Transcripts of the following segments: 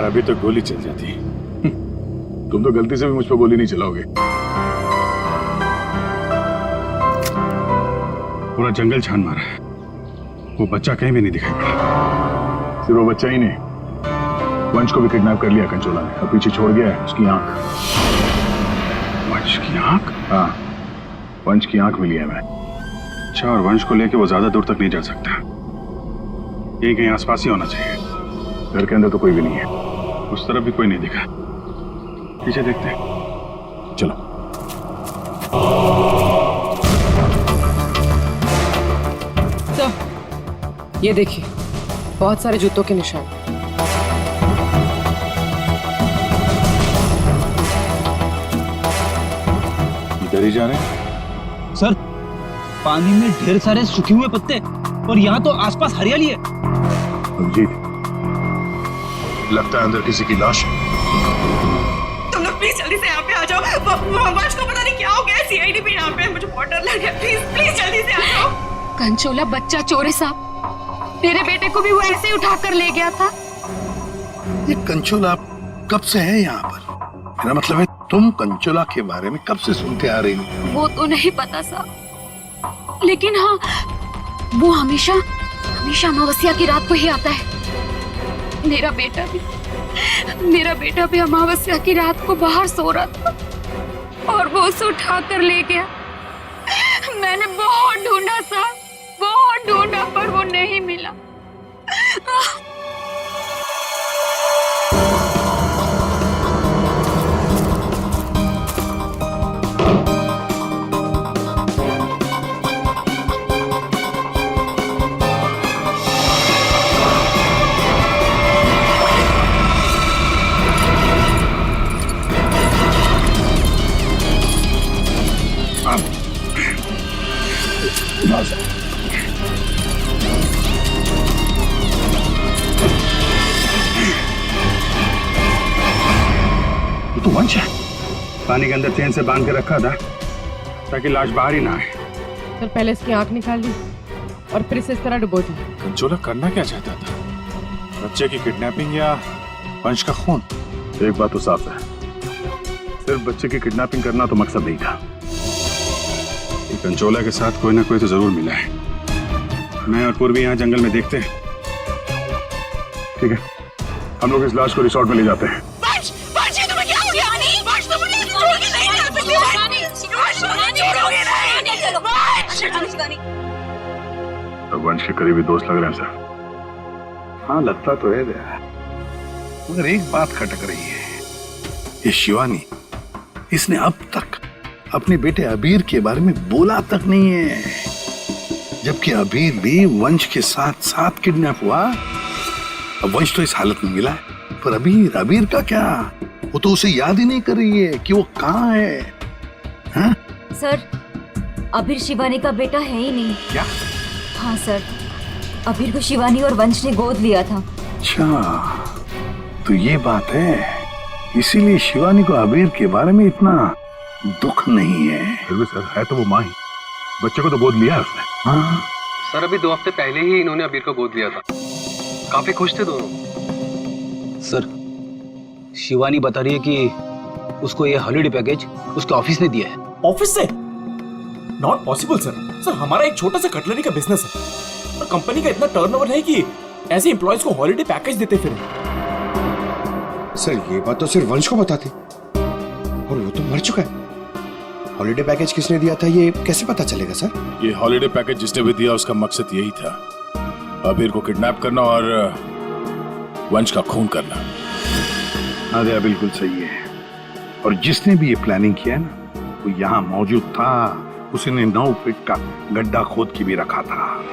यार अभी तो गोली चल जाती। तुम तो गलती से भी मुझ पर गोली नहीं चलाओगे। पूरा जंगल छान मारा है, वो बच्चा कहीं भी नहीं दिखाई पड़ा। सिर्फ वो बच्चा ही नहीं, वंश को भी किडनैप कर लिया कंचोला ने और पीछे छोड़ गया है उसकी आंख। वंश की आंख? हाँ, वंश की आंख मिली है मैं। अच्छा, और वंश को लेके वो ज्यादा दूर तक नहीं जा सकता, यही कहीं आसपास ही होना चाहिए। घर के अंदर तो कोई भी नहीं है, उस तरफ भी कोई नहीं दिखा। पीछे देखते हैं, चलो। तो ये देखिए, बहुत सारे जूतों के निशान। इधर ही जा रहे हैं सर। पानी में ढेर सारे सूखे हुए पत्ते और यहाँ तो आसपास हरियाली है। अभिजीत, लगता है अंदर किसी की लाश है। तुम लोग प्लीज जल्दी से यहाँ पे आ जाओ। वंश को पता नहीं क्या हो गया, सीआईडी भी यहाँ पे है, मुझे बहुत डर लग रहा है। प्लीज प्लीज जल्दी से आ जाओ। कंचोला बच्चा चोर है साहब, मेरे बेटे को भी वो ऐसे ही उठा कर ले गया था। ये कंचोला कब से है यहाँ पर? मेरा मतलब है तुम कंचोला के बारे में कब से सुनते आ रही हो? वो तो नहीं पता साहब, लेकिन हाँ, वो हमेशा अमावस्या की रात को ही आता है। मेरा बेटा भी अमावस्या की रात को बाहर सो रहा था और वो उसे उठा कर ले गया। मैंने बहुत ढूंढा साहब, बहुत ढूंढा, पर वो नहीं मिला। तो वंश है, पानी के अंदर चेन से बांध के रखा था ताकि लाश बाहर ही ना आए। सर पहले इसकी आंख निकाल ली और फिर इसे इस तरह डुबो दी। कंचोला करना क्या चाहता था? बच्चे की किडनैपिंग या वंश का खून? एक बात तो साफ है, सिर्फ बच्चे की किडनैपिंग करना तो मकसद नहीं था। ये कंचोला के साथ कोई ना कोई तो जरूर मिला है। मैं और पूर्वी यहाँ जंगल में देखते हैं। ठीक है, हम लोग इस लाश को रिसोर्ट में ले जाते हैं। तो वंश के करीबी दोस्त लग रहे हैं सर। हाँ, लगता तो है मगर एक बात खटक रही है। ये शिवानी, इसने अब तक अपने बेटे अबीर के बारे में बोला तक नहीं है, जबकि अबीर भी वंश के साथ साथ किडनैप हुआ। अब वंश तो इस हालत में मिला है, पर अबीर का क्या? वो तो उसे याद ही नहीं कर रही है कि वो कहाँ है। हाँ? सर, अबीर शिवानी का बेटा है ही नहीं। क्या? हाँ सर, अबीर को शिवानी और वंश ने गोद लिया था। अच्छा, तो ये बात है, इसीलिए शिवानी को अबीर के बारे में इतना दुख नहीं है। फिर भी सर, है तो वो माँ ही, बच्चे को तो गोद लिया है उसने। हाँ सर, अभी 2 हफ्ते पहले ही इन्होंने अबीर को गोद लिया था। काफी खुश थे दोनों। सर, शिवानी बता रही है कि उसको ये हॉलिडे पैकेज उसके ऑफिस ने दिया है। ऑफिस से? Not possible sir. सर, हमारा एक छोटा सा कटलरी का बिजनेस है और कंपनी का इतना टर्नओवर है कि ऐसे एम्प्लॉयज को हॉलिडे पैकेज देते फिर। सर, ये बात तो सिर्फ वंश को बताती और वो तो मर चुका है। हॉलिडे पैकेज किसने दिया था ये कैसे पता चलेगा सर? ये हॉलिडे पैकेज जिसने भी दिया उसका मकसद यही था, अबीर को किडनैप करना और वंश का खून करना। नादिया बिल्कुल सही है, और जिसने भी ये प्लानिंग किया ना, वो यहाँ मौजूद था। उसने 9 फीट का गड्ढा खोद के भी रखा था।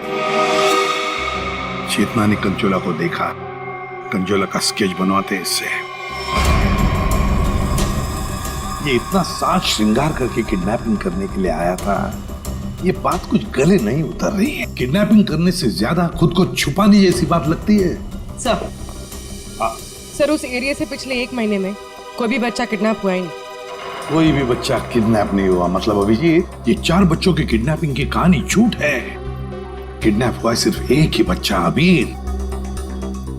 चेतना ने कंचोला को देखा, कंचोला का स्केच बनवाते इससे। ये इतना साज श्रृंगार करके किडनैपिंग करने के लिए आया था, ये बात कुछ गले नहीं उतर रही है। किडनैपिंग करने से ज्यादा खुद को छुपाने जैसी बात लगती है। सर, उस एरिया से पिछले 1 महीने में कोई भी बच्चा किडनैप हुआ ही नहीं। कोई भी बच्चा किडनैप नहीं हुआ मतलब अभिजीत, ये 4 बच्चों की किडनैपिंग की कहानी झूठ है। किडनैप हुआ सिर्फ एक ही बच्चा, अबीर।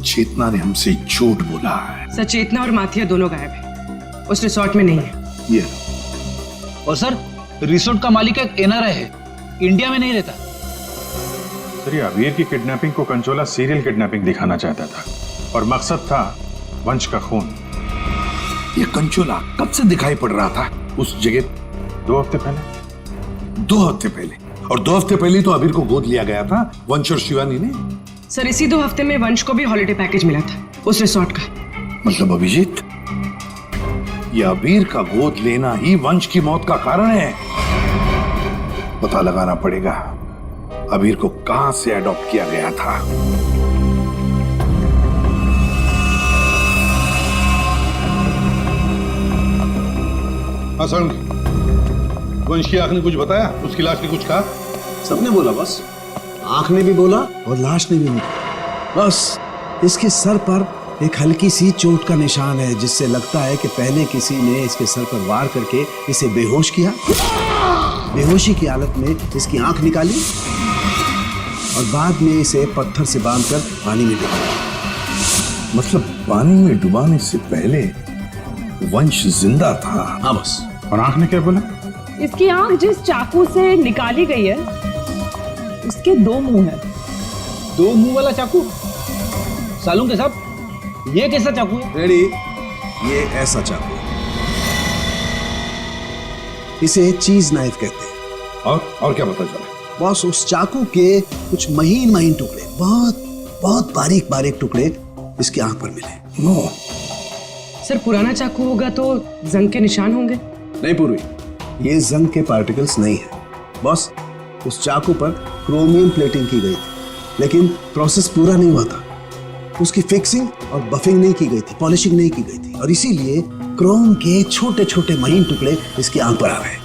चेतना ने हमसे झूठ बोला है। सर चेतना और माथिया दोनों गायब है, उस रिसोर्ट में नहीं है। ये और सर रिसोर्ट का मालिक एक एनआरआई है, इंडिया में नहीं रहता। सर ये अबीर की किडनैपिंग को कंचोला सीरियल किडनैपिंग दिखाना चाहता था और मकसद था वंश का खून। ये कंचोला कब से दिखाई पड़ रहा था उस जगह? 2 हफ्ते पहले। 2 हफ्ते पहले, और 2 हफ्ते पहले तो अबीर को गोद लिया गया था वंश और शिवानी ने। सर इसी 2 हफ्ते में वंश को भी हॉलिडे पैकेज मिला था उस रिसोर्ट का। मतलब अभिजीत, ये अबीर का गोद लेना ही वंश की मौत का कारण है। पता लगाना पड़ेगा अबीर को कहां से अडॉप्ट किया गया था। हाँ, वंश की आंख ने कुछ बताया? उसकी लाश ने कुछ कहा? सबने बोला बस, आंख ने भी बोला और लाश ने भी बोला। बस इसके सर पर एक हल्की सी चोट का निशान है, जिससे लगता है कि पहले किसी ने इसके सर पर वार करके इसे बेहोश किया। बेहोशी की हालत में इसकी आंख निकाली और बाद में इसे पत्थर से बांधकर पानी में डुबाया। मतलब पानी में डुबाने से पहले वंश जिंदा था? हाँ बस। और आंख ने क्या बोला? इसकी आंख जिस चाकू से निकाली गई है उसके 2 मुंह है। 2 मुंह वाला चाकू? सालून के साहब, ये कैसा चाकू है? रेडी, ये ऐसा चाकू है। इसे चीज नाइफ कहते हैं। और क्या पता चला? बॉस, उस चाकू के कुछ महीन महीन टुकड़े, बहुत बहुत बारीक बारीक टुकड़े इसकी आंख पर मिले। नो। सर पुराना चाकू होगा तो जंग के निशान होंगे। नहीं पूर्वी, ये जंग के पार्टिकल्स नहीं है बॉस। उस चाकू पर क्रोमियम प्लेटिंग की गई थी, लेकिन प्रोसेस पूरा नहीं हुआ था। उसकी फिक्सिंग और बफिंग नहीं की गई थी, पॉलिशिंग नहीं की गई थी, और इसीलिए क्रोम के छोटे छोटे महीन टुकड़े इसकी आंख पर आ गए।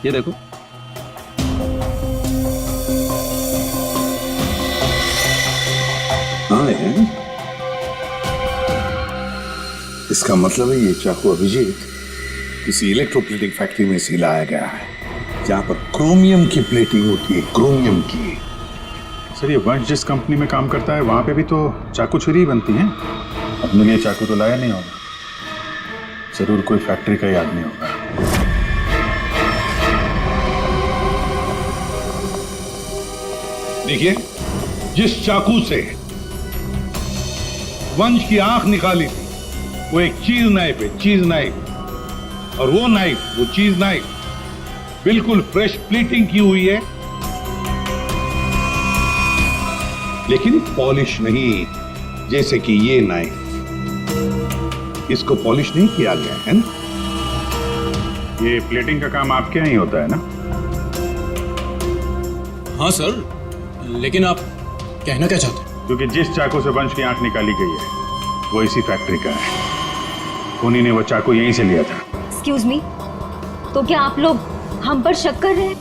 ये देखो। हाँ है। इसका मतलब है ये चाकू अभिजीत किसी इलेक्ट्रोप्लेटिंग फैक्ट्री में से लाया गया है, जहां पर क्रोमियम की प्लेटिंग होती है, क्रोमियम की। सर ये वंश जिस कंपनी में काम करता है वहां पे भी तो चाकू छुरी ही बनती हैं। अपने लिए चाकू तो लाया नहीं होगा, जरूर कोई फैक्ट्री का ही आदमी होगा। देखिए, जिस चाकू से वंश की आंख निकाली थी वो एक चीज नाइफ है, चीज नाइफ। और वो नाइफ, वो चीज नाइफ बिल्कुल फ्रेश प्लेटिंग की हुई है, लेकिन पॉलिश नहीं, जैसे कि ये नाइफ। इसको पॉलिश नहीं किया गया है ना? ये प्लेटिंग का काम आपके यहाँ ही होता है ना? हाँ सर, लेकिन आप कहना क्या चाहते हैं? क्योंकि जिस चाकू से वंश की आंख निकाली गई है वो इसी फैक्ट्री का है। खूनी ने वो चाकू यहीं से लिया था। एक्सक्यूज मी, तो क्या आप लोग हम पर शक कर रहे हैं?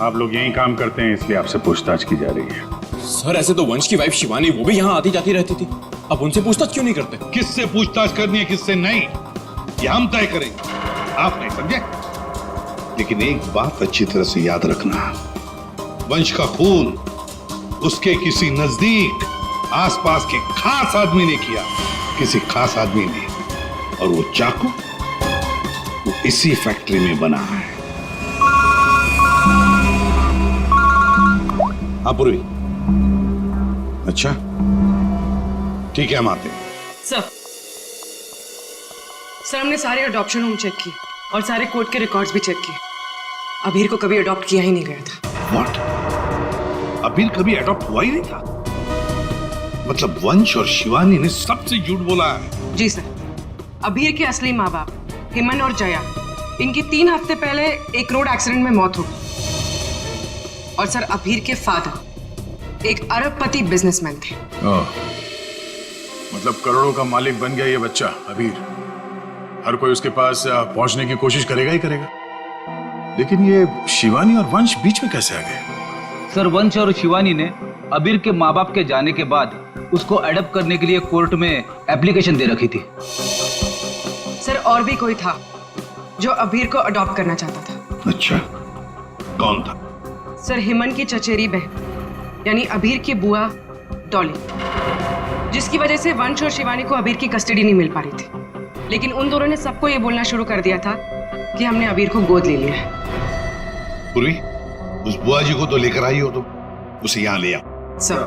आप लोग यहीं काम करते हैं इसलिए आपसे पूछताछ की जा रही है। सर ऐसे तो वंश की वाइफ शिवानी, वो भी यहाँ आती जाती रहती थी। अब उनसे पूछताछ क्यों नहीं करते? किससे पूछताछ करनी है, किससे नहीं, ये हम तय करेंगे, आप नहीं, समझे? लेकिन एक बात अच्छी तरह से याद रखना, वंश का खून उसके किसी नजदीक आसपास के खास आदमी ने किया, किसी खास आदमी ने। और वो चाकू वो इसी फैक्ट्री में बना है। हाँ पूर्वी, अच्छा ठीक है, हम आते हैं। सर हमने सारे अडॉप्शन होम चेक किए और सारे कोर्ट के रिकॉर्ड्स भी चेक किए। अबीर को कभी अडॉप्ट किया ही नहीं गया था। व्हाट? अबीर कभी अडॉप्ट हुआ ही नहीं था? मतलब वंश और शिवानी ने सबसे झूठ बोला है? जी सर, अबीर के असली माँ बाप हेमन और जया, इनकी 3 हफ्ते पहले एक रोड एक्सीडेंट में मौत हो गई। और सर अबीर के फादर एक अरबपति बिजनेसमैन थे। मतलब करोड़ों का मालिक बन गया ये बच्चा अबीर। हर कोई उसके पास पहुंचने की कोशिश करेगा ही करेगा। लेकिन ये शिवानी और वंश बीच में कैसे आ गए? सर वंश और शिवानी ने अबीर के माँ बाप के जाने के बाद उसको अडॉप्ट करने के लिए कोर्ट में एप्लीकेशन दे रखी थी। सर और भी कोई था जो अबीर को अडॉप्ट करना चाहता था। अच्छा, कौन था? सर हेमन की चचेरी बहन यानी अबीर की बुआ डॉली। जिसकी वजह से वंश और शिवानी को अबीर की कस्टडी नहीं मिल पा रही थी। लेकिन उन दोनों ने सबको ये बोलना शुरू कर दिया था कि हमने अबीर को गोद ले लिया है। पूर्वी, उस बुआ जी को तो लेकर आई हो तुम, उसे यहाँ ले आओ। सर,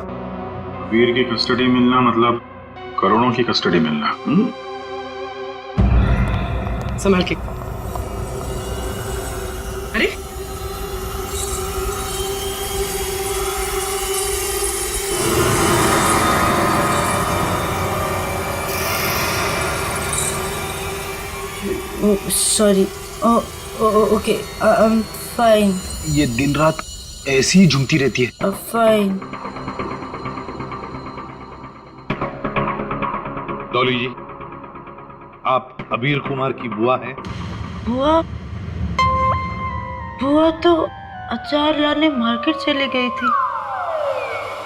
अबीर की कस्टडी मिलना मतलब करोड़ों की कस्टडी मिलना। संभाल के। अरे sorry. Okay, I am fine. ये दिन रात ऐसी ही झूमती रहती है। फाइन। डॉली जी, आप अबीर कुमार की बुआ हैं? बुआ? बुआ तो अचार लाने मार्केट चली गई थी,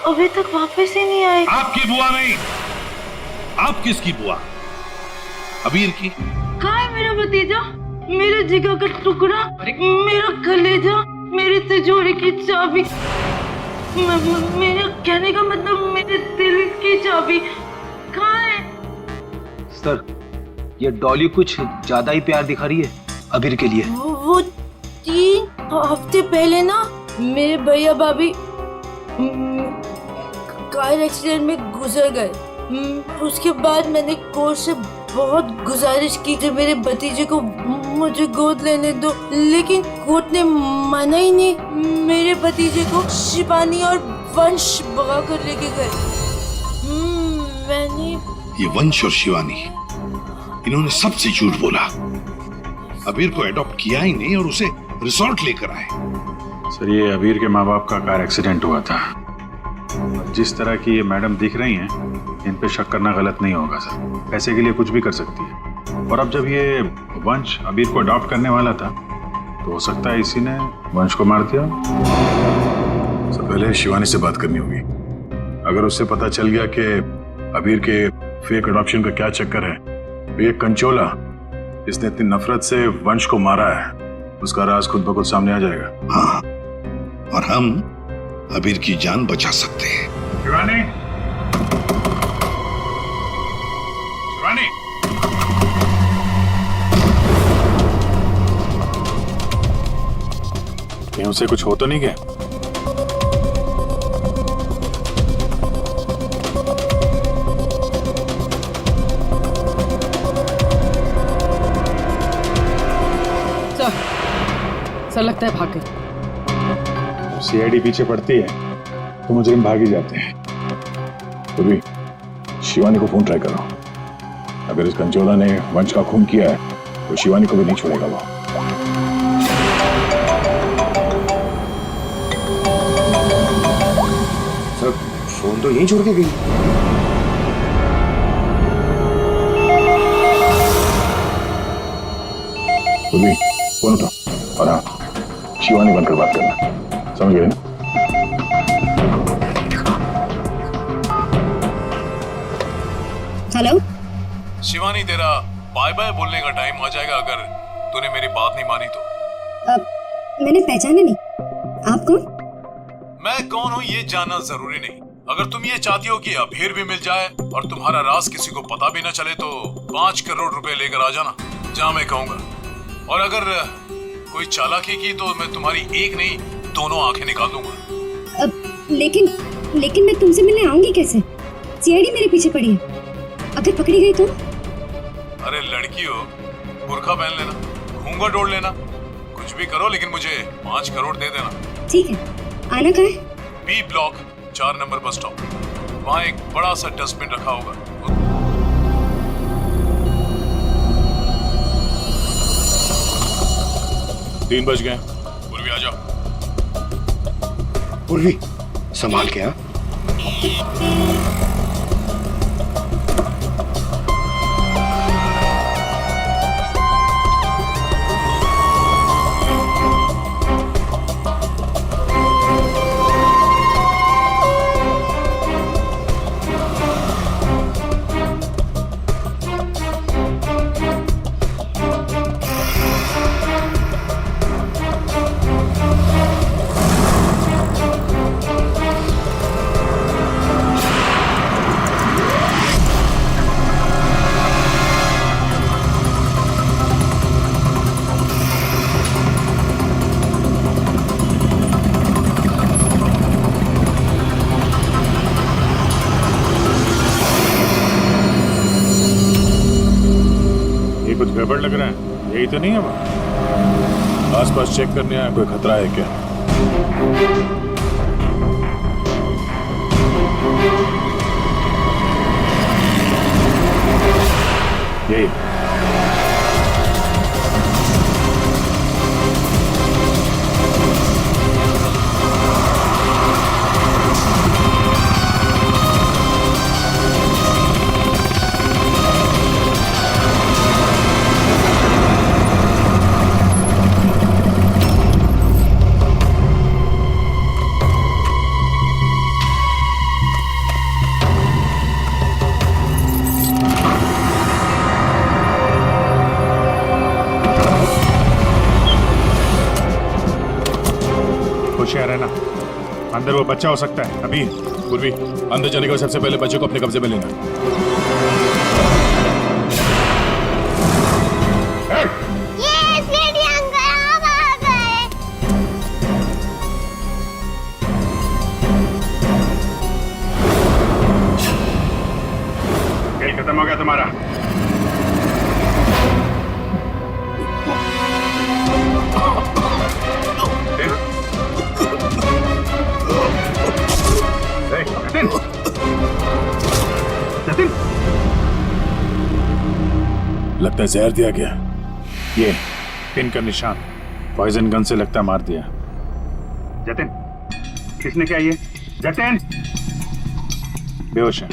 अभी तक वापस ही नहीं आई। आपकी बुआ नहीं, आप किसकी बुआ? अबीर की? कहाँ है मेरा भतीजा, मेरे जिगर का टुकड़ा, मेरा कलेजा, मेरी तिजोरी की चाबी, मेरे कहने का मतलब मेरे दिल की चाबी कहाँ है? सर, ये डॉली कुछ ज्यादा ही प्यार दिखा रही है अबीर के लिए। वो 3 हफ्ते पहले ना मेरे भैया भाभी कार एक्सीडेंट में गुजर गए। उसके बाद मैंने कोर्ट से बहुत गुजारिश की कि मेरे भतीजे को मुझे गोद लेने दो, लेकिन कोर्ट ने माना ही नहीं। मेरे भतीजे को शिवानी और वंश भगा कर लेके गए। मैंने ये वंश और शिवानी, इन्होंने सबसे झूठ बोला। अबीर को एडॉप्ट किया ही नहीं और उसे रिसोर्ट लेकर आए। सर, ये अबीर के माँ बाप का कार एक्सीडेंट हुआ था। जिस तरह की ये मैडम दिख रही हैं, इन पे शक करना गलत नहीं होगा सर। पैसे के लिए कुछ भी कर सकती है। और अब जब ये वंश अबीर को अडॉप्ट करने वाला था, तो हो सकता है इसी ने वंश को मार दिया। सबसे पहले शिवानी से बात करनी होगी। अगर उससे पता चल गया कि अबीर के फेक अडॉप्शन का क्या चक्कर है, तो ये कंचोला इसने इतनी नफरत से वंश को मारा है, उसका राज खुद ब खुद सामने आ जाएगा। हाँ, और हम अबीर की जान बचा सकते हैं। शिवानी, शिवानी, कहीं उसे कुछ हो तो नहीं गया? सर लगता है भाग गई। सीआईडी पीछे पड़ती है तो मुजरिम भाग ही जाते हैं। तो भी शिवानी को फोन ट्राई करो। अगर इस कंचोला ने वंश का खून किया है तो शिवानी को भी नहीं छोड़ेगा वो। सर, फोन तो यहीं छोड़ के गई। तो भी फोन उठा और हाँ, शिवानी बनकर बात करना, समझ गए ना? हेलो शिवानी, तेरा बाय बाय बोलने का टाइम आ जाएगा अगर तूने मेरी बात नहीं मानी तो। मैंने पहचाना नहीं, आप कौन? मैं कौन हूँ ये जानना जरूरी नहीं। अगर तुम ये चाहती हो कि अबीर भी मिल जाए और तुम्हारा राज किसी को पता भी न चले, तो 5 करोड़ रुपए लेकर आ जाना जहाँ मैं कहूँगा। और अगर कोई चालाकी की तो मैं तुम्हारी एक नहीं 2 आंखें निकाल दूंगा। लेकिन मैं तुमसे मिलने आऊंगी कैसे? सीआईडी मेरे पीछे पड़ी है, अगर पकड़ी गई तो? अरे लड़की हो, बुर्का पहन लेना, घूंघट ओढ़ लेना, कुछ भी करो, लेकिन मुझे 5 करोड़ दे देना। ठीक है, आना कहाँ है? B block 4 number bus stop. वहाँ एक बड़ा सा डस्टबिन रखा होगा। 3 बज गए, पूर्वी आ जाओ। पूर्वी, संभाल के। हाँ, गड़बड़ लग रहा है, यही तो नहीं है वो? आसपास चेक करने आया, कोई खतरा है क्या? यही होशियार है ना, अंदर वो बच्चा हो सकता है। अभी पूर्वी, अंदर जाने का सबसे पहले बच्चे को अपने कब्जे में लेना। खेल खत्म हो गया तुम्हारा। जतिन, लगता है जहर दिया गया। ये पिन का निशान पॉइजन गन से लगता मार दिया। जतिन, किसने क्या ये? जतिन बेहोश है,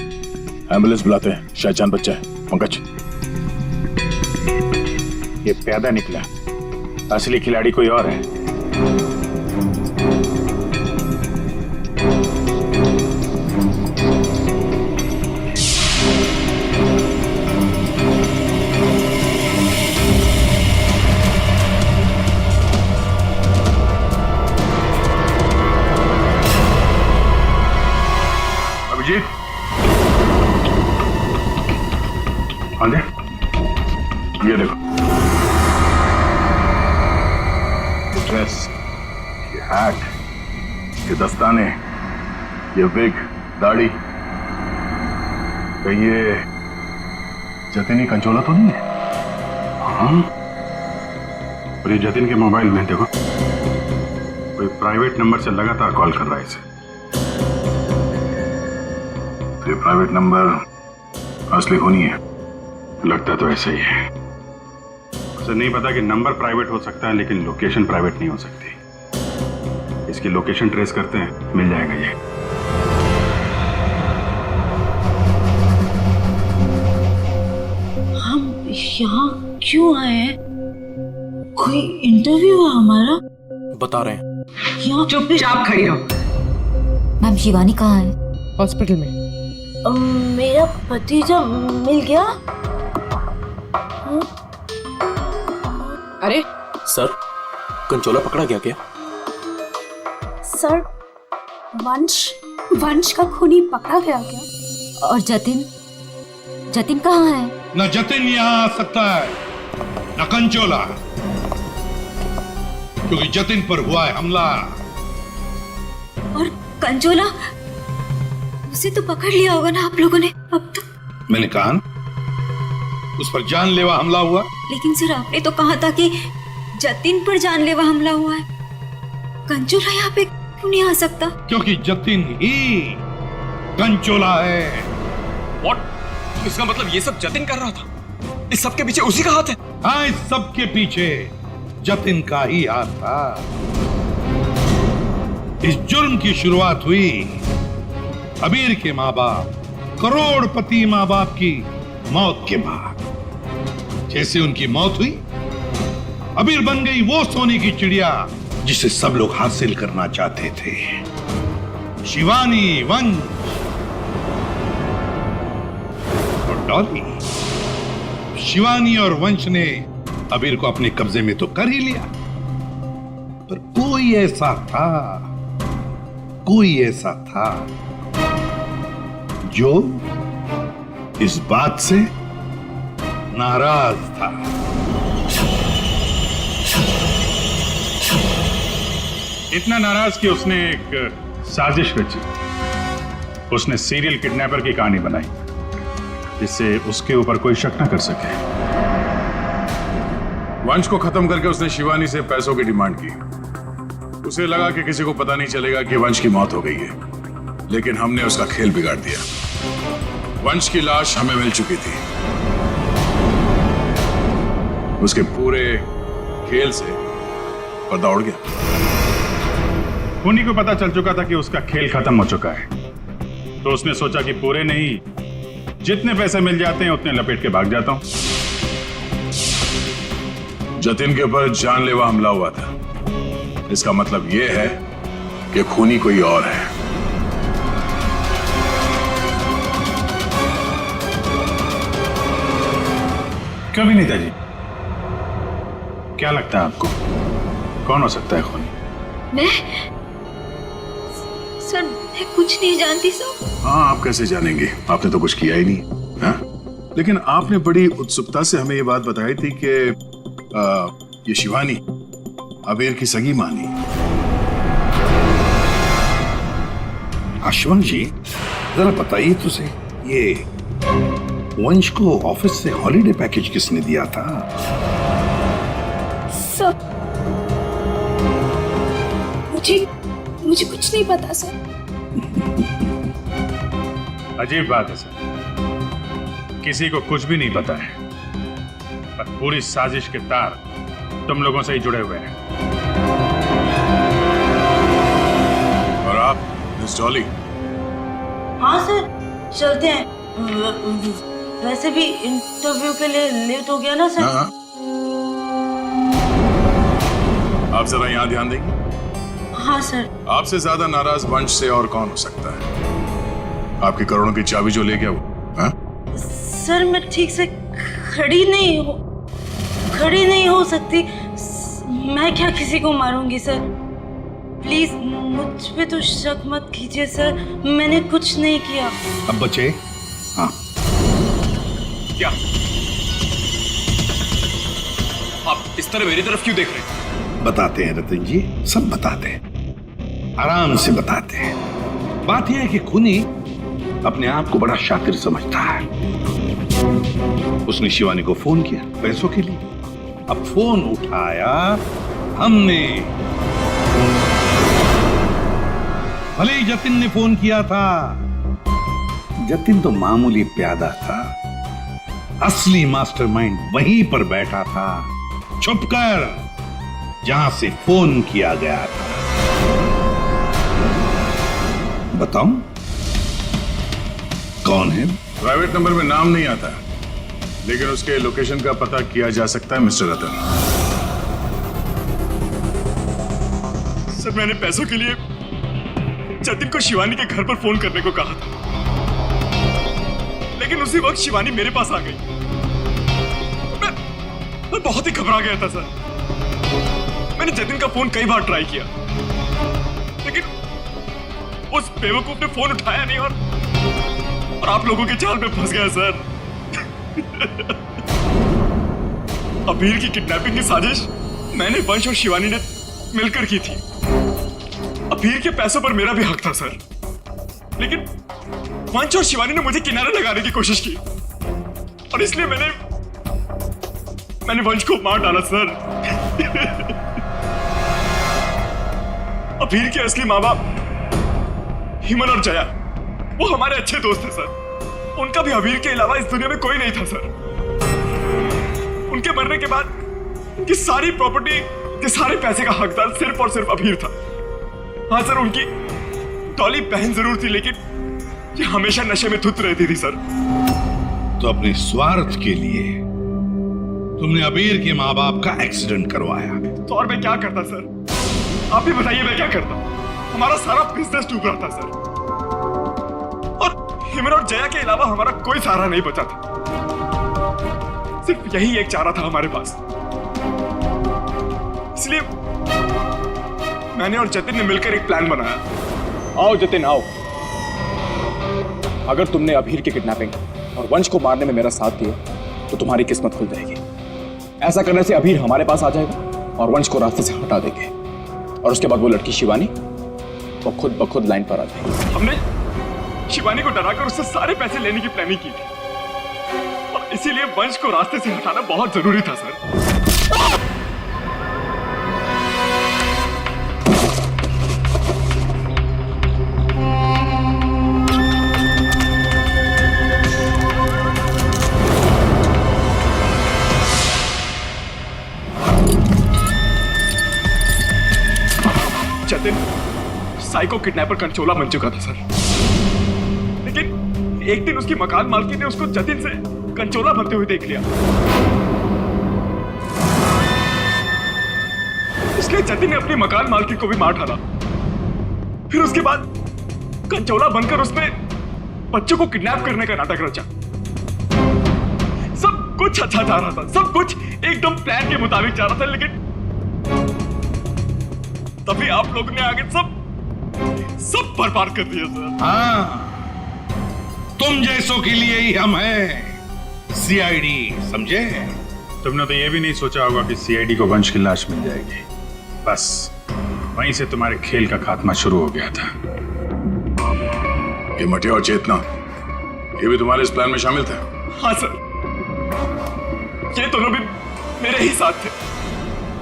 एम्बुलेंस बुलाते हैं, शायद जान बच्चा है। पंकज, ये प्यादा निकला, असली खिलाड़ी कोई और है। अभिजीत, हाँ जी, ये देखो, ड्रेस, ये हैट, ये दस्ताने, ये विग, दाढ़ी, कहीं ये जतिन ही कंचोला तो नहीं है? हाँ, और ये जतिन के मोबाइल में देखो, कोई प्राइवेट नंबर से लगातार कॉल कर रहा है इसे। ये प्राइवेट नंबर असली होनी है, लगता तो ऐसा ही है। उसे नहीं पता कि नंबर प्राइवेट हो सकता है, लेकिन लोकेशन प्राइवेट नहीं हो सकती। इसकी लोकेशन ट्रेस करते हैं, मिल जाएगा ये। हम यहाँ क्यों आए हैं? कोई इंटरव्यू है हमारा? बता रहे हैं। यहाँ चुपचाप खड़ी रहो। मैम शिवानी कहाँ है? हॉस्पिटल में। मेरा भतीजा मिल गया। अरे सर, कंचोला पकड़ा गया क्या? सर, वंश का खूनी पकड़ा गया क्या? और जतिन? जतिन कहाँ है? न जतिन यहाँ आ सकता है, न कंचोला, क्योंकि जतिन पर हुआ है हमला। और कंचोला? उसे तो पकड़ लिया होगा ना आप लोगों ने अब तक? मैंने कहा ना, उस पर जानलेवा हमला हुआ। लेकिन सर, आपने तो कहा था कि जतिन पर जानलेवा हमला हुआ है। कंचोला यहाँ पे क्यों नहीं आ सकता? क्योंकि जतिन ही कंचोला है। What? इसका मतलब ये सब जतिन कर रहा था? इस सब के पीछे उसी का हाथ है? हाँ, इस सब के पीछे जतिन का ही हाथ था। इस जुर्म की शुरुआत हुई अबीर के माँ बाप, करोड़पति माँ बाप की मौत के बाद। जैसे उनकी मौत हुई, अबीर बन गई वो सोने की चिड़िया जिसे सब लोग हासिल करना चाहते थे। शिवानी, वंश और डॉली। शिवानी और वंश ने अबीर को अपने कब्जे में तो कर ही लिया, पर कोई ऐसा था जो इस बात से नाराज था। इतना नाराज कि उसने एक साजिश रची। उसने सीरियल किडनैपर की कहानी बनाई, जिससे उसके ऊपर कोई शक न कर सके। वंश को खत्म करके उसने शिवानी से पैसों की डिमांड की। उसे लगा कि किसी को पता नहीं चलेगा कि वंश की मौत हो गई है, लेकिन हमने उसका खेल बिगाड़ दिया। वंश की लाश हमें मिल चुकी थी। उसके पूरे खेल से पर्दा उड़ गया। खूनी को पता चल चुका था कि उसका खेल खत्म हो चुका है, तो उसने सोचा कि पूरे नहीं, जितने पैसे मिल जाते हैं उतने लपेट के भाग जाता हूं। जतिन के ऊपर जानलेवा हमला हुआ था। इसका मतलब यह है कि खूनी कोई और है। क्यों विनीता जी, क्या लगता है आपको कौन हो सकता है खूनी? मैं सर, मैं कुछ नहीं जानती सर। हाँ, आप कैसे जानेंगे? आपने तो कुछ किया ही नहीं। हाँ? लेकिन आपने बड़ी उत्सुकता से हमें ये बात बताई थी कि ये शिवानी अबीर की सगी मानी। आशुवंश जी, जरा बताइए तो सही, ये वंश को ऑफिस से हॉलिडे पैकेज किसने दिया था? सर, मुझे कुछ नहीं पता सर। अजीब बात है सर, किसी को कुछ भी नहीं पता है, पर पूरी साजिश के तार तुम लोगों से ही जुड़े हुए हैं। और आप मिस डॉली? हाँ सर, चलते हैं। वैसे भी इंटरव्यू के लिए लेट हो गया ना सर। हाँ। आप जरा यहाँ ध्यान देंगे? हाँ सर। आपसे ज्यादा नाराज वंश से और कौन हो सकता है? आपकी करोड़ों की चाबी जो ले गया वो। हाँ? सर, मैं ठीक से खड़ी नहीं हो सकती। मैं क्या किसी को मारूंगी सर? प्लीज मुझ पे तो शक मत कीजिए सर, मैंने कुछ नहीं किया। अब बचे? हाँ। क्या आप इस तरह मेरी तरफ क्यों देख रहे हैं? बताते हैं रतन जी, सब बताते हैं, आराम से बताते हैं। बात यह है कि खूनी अपने आप को बड़ा शातिर समझता है। उसने शिवानी को फोन किया पैसों के लिए। अब फोन उठाया हमने। भले ही जतिन ने फोन किया था, जतिन तो मामूली प्यादा था, असली मास्टरमाइंड वहीं पर बैठा था, छुपकर, जहां से फोन किया गया था। बताऊं कौन है? प्राइवेट नंबर में नाम नहीं आता, लेकिन उसके लोकेशन का पता किया जा सकता है मिस्टर रतन। सर, मैंने पैसों के लिए जतिन को शिवानी के घर पर फोन करने को कहा था, लेकिन उसी वक्त शिवानी मेरे पास आ गई। मैं बहुत ही घबरा गया था सर। मैंने जतिन का फोन कई बार ट्राई किया, लेकिन उस बेवकूफ ने फोन उठाया नहीं और आप लोगों के जाल में फंस गया सर। अबीर की किडनैपिंग की साजिश मैंने, वंश और शिवानी ने मिलकर की थी। अबीर के पैसों पर मेरा भी हक था सर, लेकिन वंश और शिवानी ने मुझे किनारे लगाने की कोशिश की, और इसलिए मैंने वंश को मार डाला सर। अबीर के असली माँ बाप हिमन और जया, वो हमारे अच्छे दोस्त थे सर। उनका भी अबीर के अलावा इस दुनिया में कोई नहीं था सर। उनके मरने के बाद उनकी सारी प्रॉपर्टी के सारे पैसे का हकदार सिर्फ और सिर्फ अबीर था। हाँ सर, उनकी डॉली बहन जरूर थी, लेकिन ये हमेशा नशे में धुत रहती थी सर। तो अपने स्वार्थ के लिए तुमने अबीर के माँ बाप का एक्सीडेंट करवाया। तो और मैं क्या करता सर? आप ही बताइए, मैं क्या करता? हमारा सारा बिजनेस डूब रहा था सर, और हिमन और जया के अलावा हमारा कोई सहारा नहीं बचा था। सिर्फ यही एक चारा था हमारे पास, इसलिए मैंने और जतिन ने मिलकर एक प्लान बनाया। आओ जतिन, आओ। अगर तुमने अबीर की किडनैपिंग और वंश को मारने में मेरा साथ दिया तो तुम्हारी किस्मत खुल जाएगी। ऐसा करने से अबीर हमारे पास आ जाएगा और वंश को रास्ते से हटा देंगे, और उसके बाद वो लड़की शिवानी वो खुद ब खुद लाइन पर आ जाएगी। हमने शिवानी को डराकर उससे सारे पैसे लेने की प्लानिंग की थी, और इसीलिए वंश को रास्ते से हटाना बहुत जरूरी था सर। साइको किडनैपर कंचोला बन चुका था सर, लेकिन एक दिन उसकी मकान मालकिन ने उसको जतिन से कंचोला बनते हुए देख लिया। इसलिए जतिन ने अपनी मकान मालकिन को भी मार डाला। फिर उसके बाद कंचोला बनकर उसने बच्चों को किडनैप करने का नाटक रचा। सब कुछ अच्छा जा रहा था, सब कुछ एकदम प्लान के मुताबिक जा रहा था, लेकिन तभी आप लोगों ने आगे सब बर्बाद कर दिया सर। हाँ, तुम जैसों के लिए ही हम हैं सीआईडी, समझे? तुमने तो ये भी नहीं सोचा होगा कि सीआईडी को वंश की लाश मिल जाएगी। बस वहीं से तुम्हारे खेल का खात्मा शुरू हो गया था। ये मटिया और चेतना, ये भी तुम्हारे इस प्लान में शामिल थे? हाँ सर, ये दोनों भी मेरे ही साथ थे,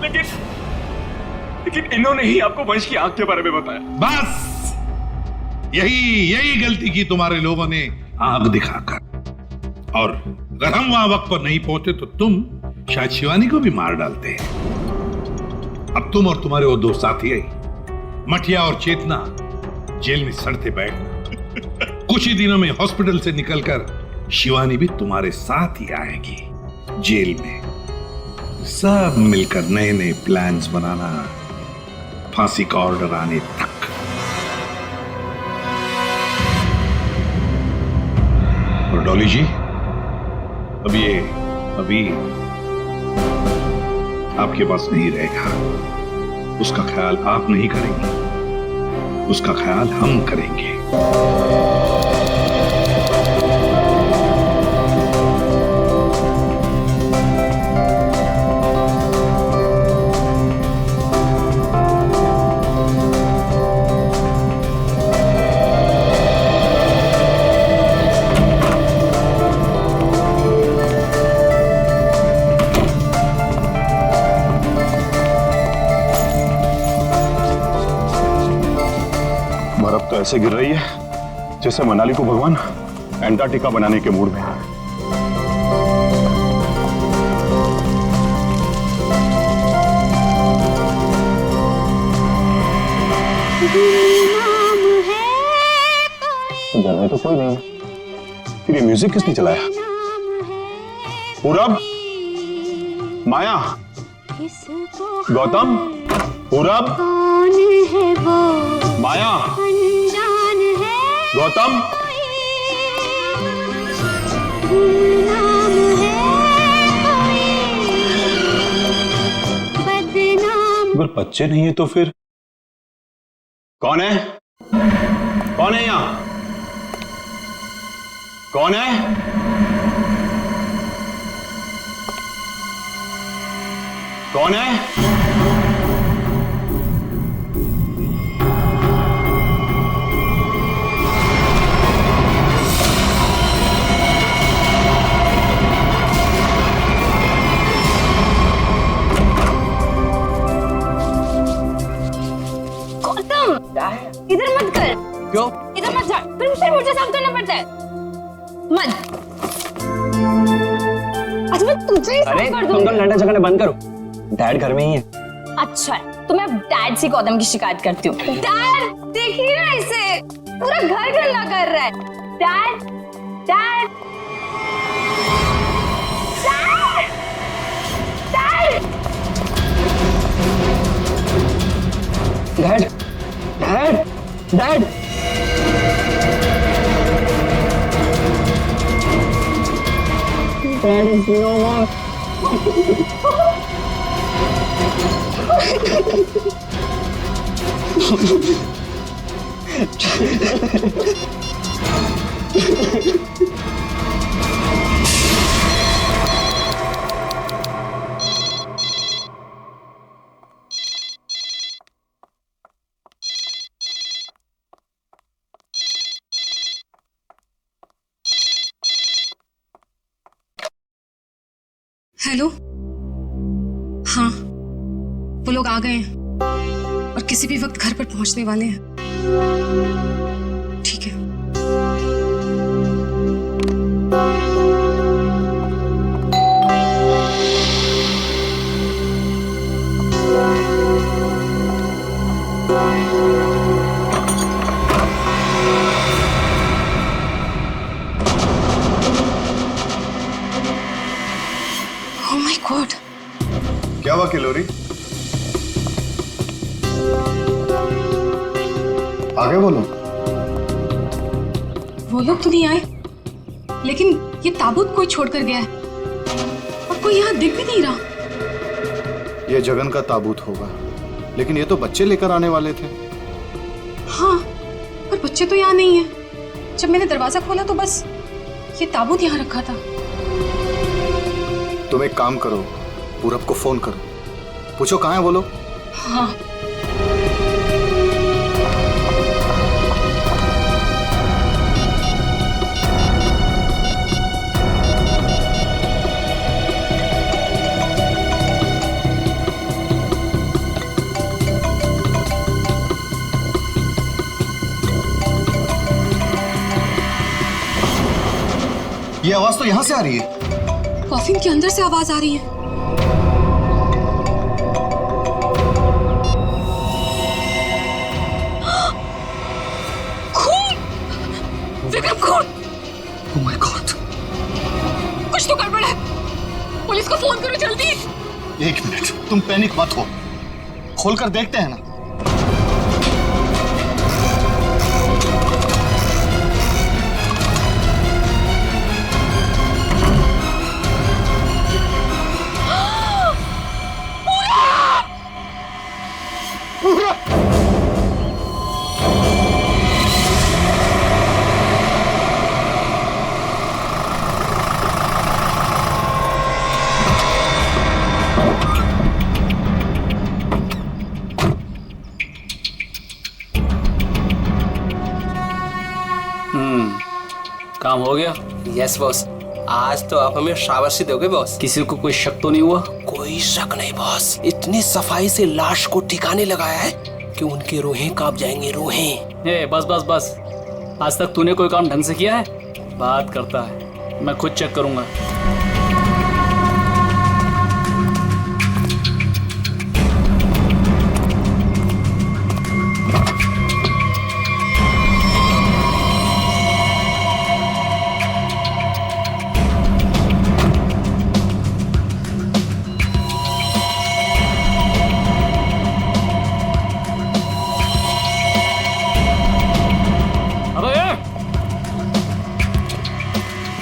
लेकिन इन्होंने ही आपको वंश की आंख के बारे में बताया। बस यही गलती की तुम्हारे लोगों ने आग दिखाकर। और अगर हम वहां वक्त पर नहीं पहुंचे तो तुम शायद शिवानी को भी मार डालते हैं। अब तुम और तुम्हारे वो दो साथी मटिया और चेतना जेल में सड़ते बैठना। कुछ ही दिनों में हॉस्पिटल से निकलकर शिवानी भी तुम्हारे साथ ही आएगी जेल में। सब मिलकर नए नए प्लान्स बनाना, फांसी का ऑर्डर आने तक। और डॉली जी, अभी आपके पास नहीं रहेगा। उसका ख्याल आप नहीं करेंगे, उसका ख्याल हम करेंगे। बर्फ तो ऐसे गिर रही है जैसे मनाली को भगवान एंटार्क्टिका बनाने के मूड में है। घर में तो कोई नहीं है, फिर ये म्यूजिक किसने चलाया? पूरब, माया, गौतम, पूरब, माया, गौतम, अगर बच्चे नहीं है तो फिर कौन है? कौन है यहां? कौन है? कौन है? इधर मत कर। क्यों? इधर मत जा, फिर मुझे साफ करना पड़ता है। मत। अच्छा मैं तुझे ही साफ कर दूंगी। तुम लड़ना झगड़ना बंद करो, डैड घर में ही है। अच्छा है, तो मैं डैड से गौतम की शिकायत करती हूँ। डैड देखिए ना इसे, पूरा घर गंदा कर रहा है। Dad, dad, dad, dad, dad, dad. Dad is no more. Hello, हाँ वो लोग आ गए हैं और किसी भी वक्त घर पर पहुंचने वाले हैं। ठीक है। आगे बोलो। वो लोग तो नहीं आए, लेकिन ये ताबूत कोई छोड़कर गया है और कोई यहाँ दिख भी नहीं रहा। ये जगन का ताबूत होगा, लेकिन ये तो बच्चे लेकर आने वाले थे। हाँ, पर बच्चे तो यहाँ नहीं है। जब मैंने दरवाजा खोला तो बस ये ताबूत यहाँ रखा था। तुम एक काम करो, पूरब को फोन करो, पूछो कहाँ है वो लोग। हाँ। ये आवाज तो यहाँ से आ रही है। कॉफिन के अंदर से आवाज आ रही है। खून! विक्रम, खून! Oh my God! कुछ तो गड़बड़ है। पुलिस को फोन करो जल्दी। 1 मिनट, तुम पैनिक मत हो, खोलकर देखते हैं ना। काम हो गया? यस बॉस, आज तो आप हमें शाबाशी दोगे बॉस। किसी को कोई शक तो नहीं हुआ? कोई शक नहीं बॉस, इतनी सफाई से लाश को ठिकाने लगाया है कि उनकी रूहें कांप जाएंगी, रूहें। ए, बस बस बस, आज तक तूने कोई काम ढंग से किया है? बात करता है, मैं खुद चेक करूंगा।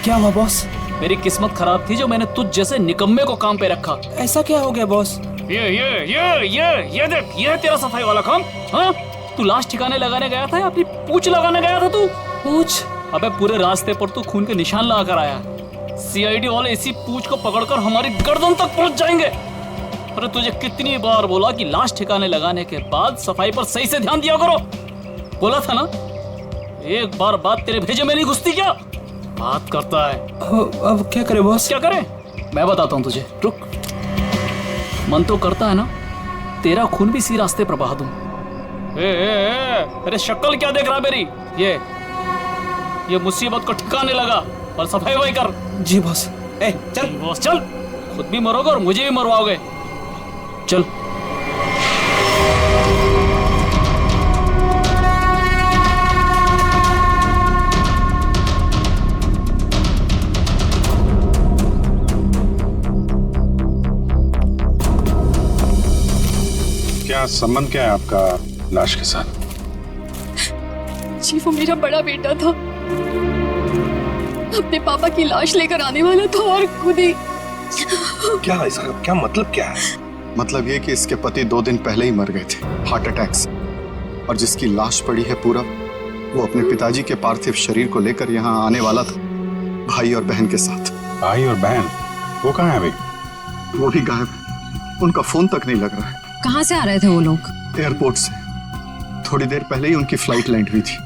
क्या हुआ बॉस? मेरी किस्मत खराब थी जो मैंने तुझ जैसे निकम्मे को काम पे रखा। ऐसा क्या हो गया बॉस? ये देख, ये है तेरा सफाई वाला काम। हाँ, तू लाश ठिकाने लगाने गया था या अपनी पूंछ लगाने गया था तू? पूछ? अबे पूरे रास्ते पर तू खून के निशान लगा कर आया। सीआईडी वाले इसी पूंछ को पकड़कर हमारी गर्दन तक पहुंच जाएंगे। अरे तुझे कितनी बार बोला कि लाश ठिकाने लगाने के बाद सफाई पर सही से ध्यान दिया करो। बोला था ना, एक बार बात तेरे भेजे में नहीं घुसती क्या? बात करता है। अब क्या करे बॉस? क्या करे? मैं बताता हूँ तुझे, रुक। मन तो करता है ना तेरा खून भी इसी रास्ते पर बहा दूं। अरे शक्ल क्या देख रहा मेरी? ये मुसीबत को ठिकाने लगा और सफाई वही कर। जी बॉस। चल बॉस, चल। खुद भी मरोगे और मुझे भी मरवाओगे। चल। क्या संबंध क्या है आपका लाश के साथ? जी, वो मेरा बड़ा बेटा था। अपने पापा की लाश लेकर आने वाला था और खुद ही। क्या इसका क्या मतलब क्या है? मतलब ये कि इसके पति 2 दिन पहले ही मर गए थे हार्ट अटैक से, और जिसकी लाश पड़ी है पूरब, वो अपने पिताजी के पार्थिव शरीर को लेकर यहाँ आने वाला था, भाई और बहन के साथ। भाई और बहन? वो कहाँ है भाई? वो भी गायब है, उनका फोन तक नहीं लग रहा है। कहाँ से आ रहे थे वो लोग? एयरपोर्ट से। थोड़ी देर पहले ही उनकी फ्लाइट लैंड हुई थी,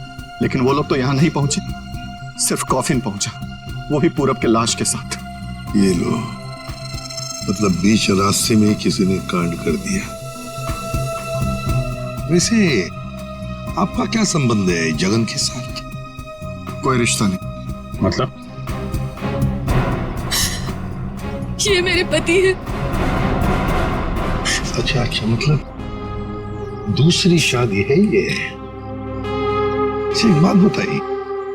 लेकिन वो लोग तो यहाँ नहीं पहुंचे, सिर्फ कॉफिन पहुंचा, वो भी पूरब के लाश के साथ। ये लो, मतलब बीच रास्ते में किसी ने कांड कर दिया। वैसे आपका क्या संबंध है जगन के साथ? कोई रिश्ता नहीं। मतलब? ये मेरे पति है। अच्छा अच्छा, मतलब दूसरी शादी है ये? एक बात बताइए,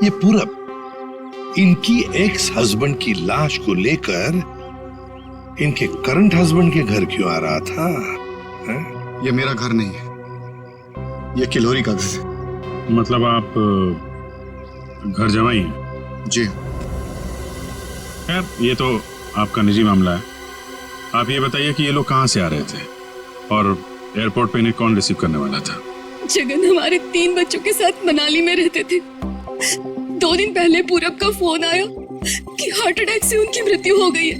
ये पूरब इनकी एक्स हस्बैंड की लाश को लेकर इनके करंट हस्बैंड के घर क्यों आ रहा था? ये मेरा घर नहीं है, ये किलोरी का घर है। मतलब आप घर जमाई हैं? जी। खैर ये तो आपका निजी मामला है। आप ये बताइए कि ये लोग कहाँ से आ रहे थे और एयरपोर्ट पे इन्हें कौन रिसीव करने वाला था? जगन हमारे 3 बच्चों के साथ मनाली में रहते थे। 2 दिन पहले पूरब का फोन आया कि हार्ट अटैक से उनकी मृत्यु हो गई है।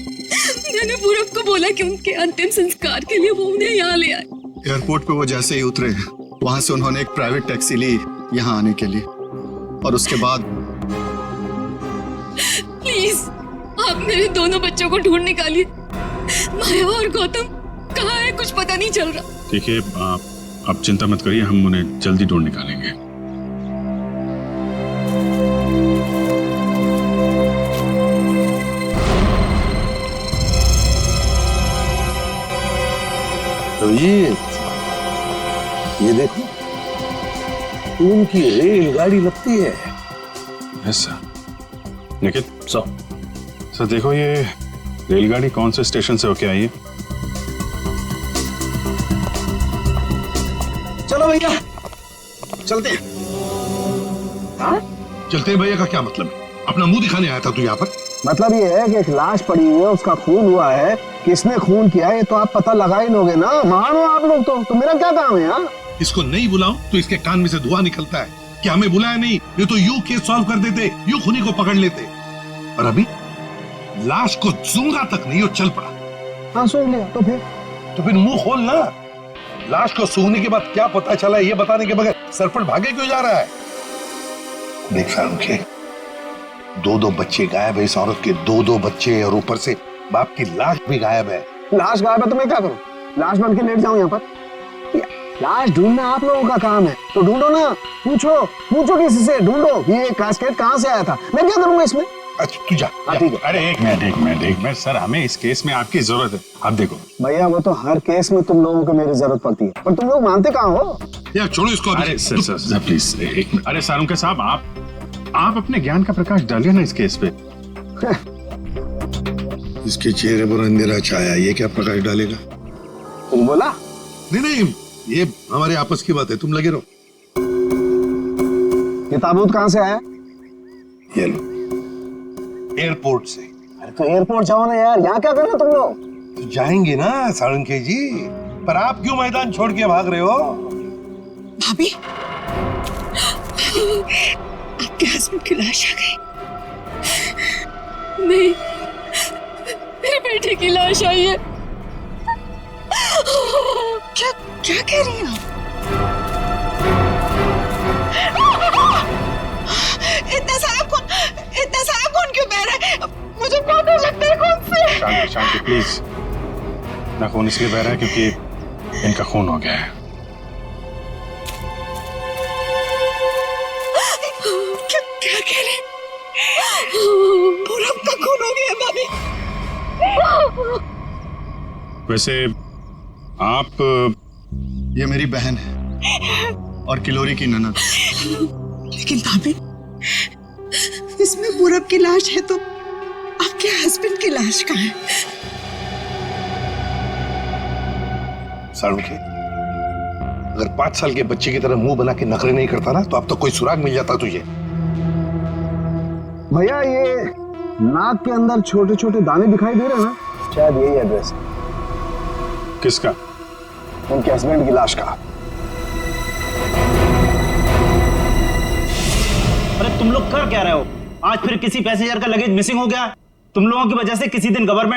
मैंने पूरब को बोला कि उनके अंतिम संस्कार के लिए वो उन्हें यहाँ ले आए। एयरपोर्ट पे वो जैसे ही उतरे, वहां से उन्होंने एक प्राइवेट टैक्सी ली यहाँ आने के लिए, और उसके बाद प्लीज आप मेरे दोनों बच्चों को ढूंढ निकालिए। माया और गौतम कहाँ है, कुछ पता नहीं चल रहा। देखिए आप चिंता मत करिए, हम उन्हें जल्दी ढूंढ निकालेंगे। तो ये देखो, उनकी रेलगाड़ी लगती है। Yes sir. निखिल सर देखो, ये रेलगाड़ी कौन से स्टेशन से होके आई है? चलो भैया चलते हैं। चलते हैं भैया का क्या मतलब है? अपना मुंह दिखाने आया था तू यहाँ पर? मतलब ये है कि एक लाश पड़ी हुई है, उसका खून हुआ है, किसने खून किया है ये तो आप पता लगा ही लोगे ना। मानो आप लोग तो मेरा क्या काम है? हाँ, इसको नहीं बुलाऊं तो इसके कान में से धुआं निकलता है कि हमें बुलाया नहीं, ये तो यूं केस सॉल्व कर देते, यूं खूनी को पकड़ लेते। और अभी लाश को सूंघा तक नहीं और चल पड़ा। हाँ सूंघ लिया तो फिर मुंह खोल ना। लाश को सूंघने के बाद क्या पता चला ये बताने के बगैर सरपट भागे क्यों जा रहा है? देख फारूक, 2 बच्चे गायब है इस औरत के, 2 बच्चे, और ऊपर से बाप की लाश भी गायब है। लाश गायब है तो मैं क्या करूं? लाश बन के लेट जाऊं यहाँ पर? लाश ढूंढना आप लोगों का काम है, तो ढूंढो ना। पूछो किसी से, ढूंढो ये कैस्केट कहाँ से आया था। मैं क्या करूंगा इसमें? अच्छा तू जा। ठीक है। अरे एक मिनट सर, हमें इस केस में आपकी जरूरत है। आप देखो भैया, वो तो हर केस में तुम लोगों को मेरी जरूरत पड़ती है, पर तुम लोग मानते कहाँ हो? यार छोड़ो इसको। अरे सर प्लीज एक मिनट। अरे सारुंके साहब, आप अपने ज्ञान का प्रकाश डालिए ना इस केस पे। इसके चेहरे पर अंधेरा छाया, ये क्या प्रकाश डालेगा? तुम बोला? नहीं, ये हमारे आपस की बात है, तुम लगे रहो। ये ताबूत कहाँ से आया? ये लो, एयरपोर्ट से। अरे तो एयरपोर्ट जाओ ना यार, यहाँ क्या कर रहे हो तुम लोग? तो जाएंगे ना साळुंखे जी, पर आप क्यों मैदान छोड़ के भाग रहे हो? भाभी, आपके हस्बैंड की लाश आ गई। नहीं, मेरे बेटे की लाश आई है। क्या कह रही हैं आप? इतना सारा खून क्यों बह रहा है? मुझे बहुत डर लगता है खून से। शांति प्लीज। ना खून इसलिए बह रहा है क्योंकि इनका खून हो गया है। क्या कह रहे? पूरब का खून हो गया भाभी। वैसे आप, ये मेरी बहन है और किलोरी की ननद। लेकिन भाभी, इसमें पूरब की लाश है तो आपके हस्बैंड की लाश कहाँ है? साळुंखे, अगर 5 साल के बच्चे की तरह मुंह बना के नखरे नहीं करता ना, तो अब तो कोई सुराग मिल जाता तुझे। भैया, ये नाक के अंदर छोटे छोटे दाने दिखाई दे रहे हैं ना, शायद यही एड्रेस है। किसका? उनके हस्बैंड की लाश का। अरे तुम लोग कर क्या रहे हो? आज फिर किसी पैसेंजर का लगेज मिसिंग हो गया। तुम लोगों की वजह से किसी दिन गवर्नमेंट